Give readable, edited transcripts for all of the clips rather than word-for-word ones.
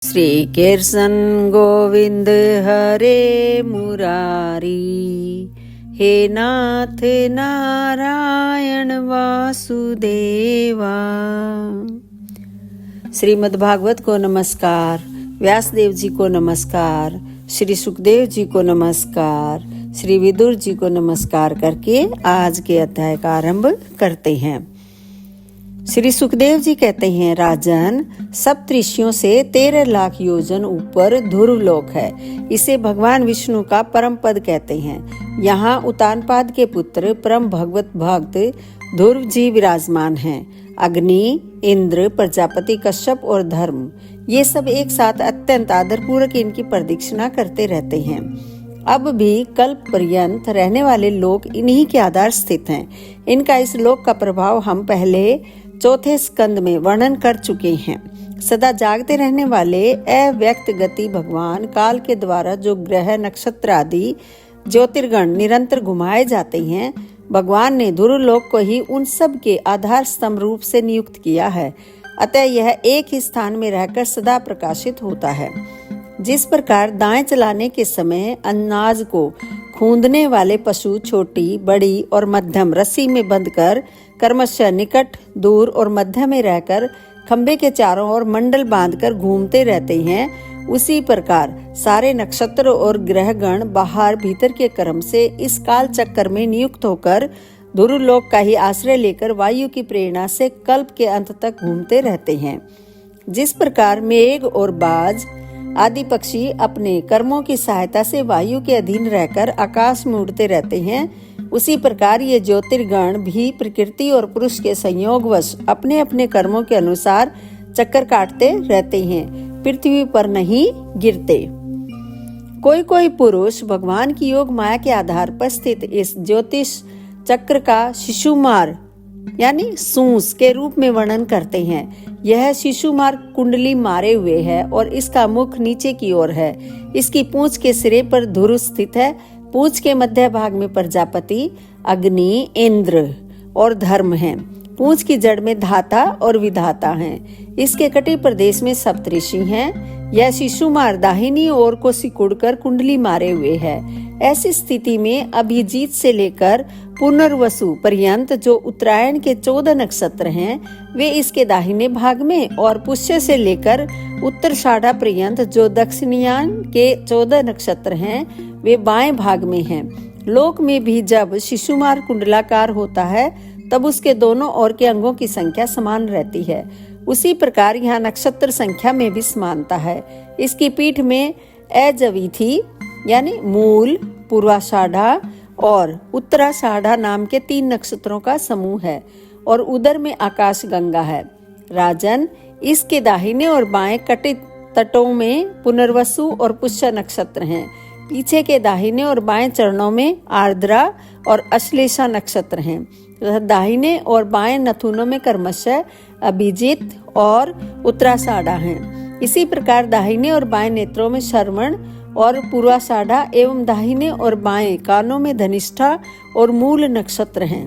श्री कृष्ण गोविंद हरे मुरारी, हे नाथ नारायण वासुदेवा। श्रीमद् भागवत को नमस्कार, व्यासदेव जी को नमस्कार, श्री सुखदेव जी को नमस्कार, श्री विदुर जी को नमस्कार करके आज के अध्याय का आरंभ करते हैं। श्री सुखदेव जी कहते हैं, राजन, सप्तऋषियों से 13 लाख योजन ऊपर ध्रुव लोक है। इसे भगवान विष्णु का परम पद कहते हैं। यहाँ उतानपाद के पुत्र परम भगवत भक्त ध्रुव जी विराजमान हैं। अग्नि, इंद्र, प्रजापति, कश्यप और धर्म, ये सब एक साथ अत्यंत आदरपूर्वक इनकी प्रदक्षिणा करते रहते हैं। अब भी कल्प पर्यंत रहने वाले लोग इन्हीं के आधार स्थित हैं। इनका इस लोक का प्रभाव हम पहले चौथे स्कंद में वर्णन कर चुके हैं। सदा जागते रहने वाले अव्यक्त गति भगवान काल के द्वारा जो ग्रह, नक्षत्र आदि ज्योतिर्गण निरंतर घुमाए जाते हैं, भगवान ने ध्रुव लोक को ही उन सब के आधार स्तंभ रूप से नियुक्त किया है। अतः यह एक ही स्थान में रहकर सदा प्रकाशित होता है। जिस प्रकार दाएं चलाने के समय अनाज को खूंदने वाले पशु छोटी, बड़ी और मध्यम रस्सी में बंधकर क्रमशः निकट, दूर और मध्य में रहकर खंबे के चारों ओर मंडल बांधकर घूमते रहते हैं, उसी प्रकार सारे नक्षत्र और ग्रहगण बाहर भीतर के क्रम से इस काल चक्कर में नियुक्त होकर ध्रुव लोक का ही आश्रय लेकर वायु की प्रेरणा से कल्प के अंत तक घूमते रहते हैं। जिस प्रकार मेघ और बाज आदि पक्षी अपने कर्मों की सहायता से वायु के अधीन रहकर आकाश में उड़ते रहते हैं, उसी प्रकार ये ज्योतिर्गण भी प्रकृति और पुरुष के संयोगवश अपने अपने कर्मों के अनुसार चक्कर काटते रहते हैं, पृथ्वी पर नहीं गिरते। कोई कोई पुरुष भगवान की योग माया के आधार पर स्थित इस ज्योतिष चक्र का शिशुमार यानी सूंस के रूप में वर्णन करते हैं। यह शिशुमार कुंडली मारे हुए है और इसका मुख नीचे की ओर है। इसकी पूंछ के सिरे पर ध्रुव स्थित है। पूंछ के मध्य भाग में प्रजापति, अग्नि, इंद्र और धर्म हैं। पूंछ की जड़ में धाता और विधाता हैं। इसके कटी प्रदेश में सप्तऋषि हैं। यह शिशुमार दाहिनी ओर को सिकुड़कर कुंडली मारे हुए है। ऐसी स्थिति में अभिजीत से लेकर पुनर्वसु पर्यंत जो उत्तरायण के 14 नक्षत्र हैं, वे इसके दाहिने भाग में, और पुष्य से लेकर उत्तराषाढ़ा पर्यंत जो दक्षिणायन के 14 नक्षत्र हैं, वे बाएं भाग में हैं। लोक में भी जब शिशुमार कुंडलाकार होता है, तब उसके दोनों ओर के अंगों की संख्या समान रहती है। उसी प्रकार यहाँ नक्षत्र संख्या में भी समानता है। इसकी पीठ में अजवीथी यानी मूल, पूर्वाषाढ़ा और उत्तराषाढ़ा नाम के 3 नक्षत्रों का समूह है, और उदर में आकाश गंगा है। राजन, इसके दाहिने और बाएं कटे तटों में पुनर्वसु और पुष्य नक्षत्र हैं। पीछे के दाहिने और बाएं चरणों में आर्द्रा और अश्लेषा नक्षत्र हैं। दाहिने और बाएं नथुनों में क्रमशः अभिजीत और उत्तराषाढ़ा हैं। इसी प्रकार दाहिने और बाएं नेत्रों में श्रवण और पूर्वाषाढ़ा एवं दाहिने और बाएं कानों में धनिष्ठा और मूल नक्षत्र हैं।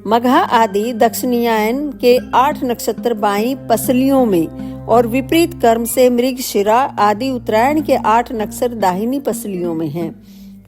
मघा आदि दक्षिणायन के 8 नक्षत्र बाईं पसलियों में, और विपरीत कर्म से मृगशिरा आदि उत्तरायण के 8 नक्षत्र दाहिनी पसलियों में हैं।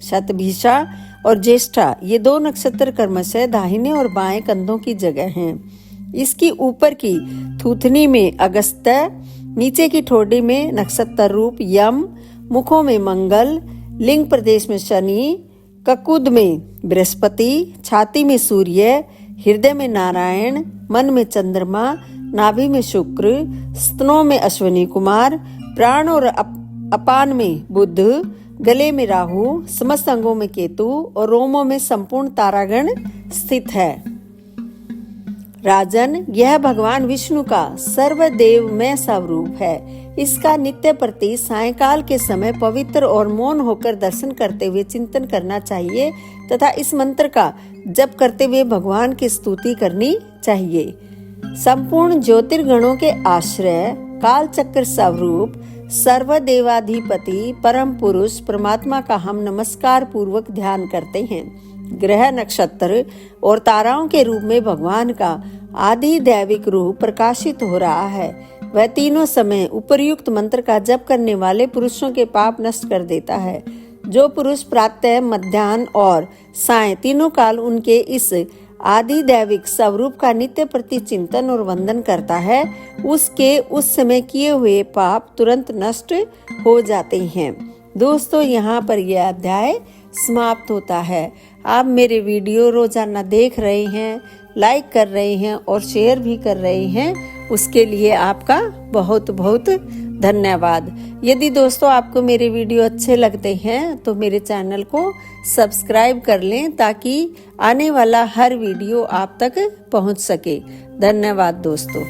शतभिषा और ज्येष्ठा ये 2 नक्षत्र क्रमशः दाहिने और बाएं कंधों की जगह हैं। इसकी ऊपर की थूथनी में अगस्त्य, नीचे की ठोडी में नक्षत्र रूप यम, मुखों में मंगल, लिंग प्रदेश में शनि, ककुद में बृहस्पति, छाती में सूर्य, हृदय में नारायण, मन में चंद्रमा, नाभि में शुक्र, स्तनों में अश्विनी कुमार, प्राण और अपान में बुध, गले में राहु, समस्त अंगों में केतु और रोमों में संपूर्ण तारागण स्थित है। राजन, यह भगवान विष्णु का सर्वदेवमय स्वरूप है। इसका नित्य प्रति सायंकाल के समय पवित्र और मौन होकर दर्शन करते हुए चिंतन करना चाहिए तथा इस मंत्र का जप करते हुए भगवान की स्तुति करनी चाहिए। संपूर्ण ज्योतिर्गणों के आश्रय, काल चक्र स्वरूप, सर्वदेवाधिपति परम पुरुष परमात्मा का हम नमस्कार पूर्वक ध्यान करते हैं। ग्रह, नक्षत्र और ताराओं के रूप में भगवान का आदि दैविक रूप प्रकाशित हो रहा है। वह तीनों समय उपर्युक्त मंत्र का जप करने वाले पुरुषों के पाप नष्ट कर देता है। जो पुरुष प्रातः, मध्याह्न और सायं तीनों काल उनके इस आदि दैविक स्वरूप का नित्य प्रति चिंतन और वंदन करता है, उसके उस समय किए हुए पाप तुरंत नष्ट हो जाते हैं। दोस्तों, यहाँ पर यह अध्याय समाप्त होता है। आप मेरे वीडियो रोजाना देख रहे हैं, लाइक कर रहे हैं और शेयर भी कर रहे हैं, उसके लिए आपका बहुत बहुत धन्यवाद। यदि दोस्तों आपको मेरे वीडियो अच्छे लगते हैं तो मेरे चैनल को सब्सक्राइब कर लें ताकि आने वाला हर वीडियो आप तक पहुंच सके। धन्यवाद दोस्तों।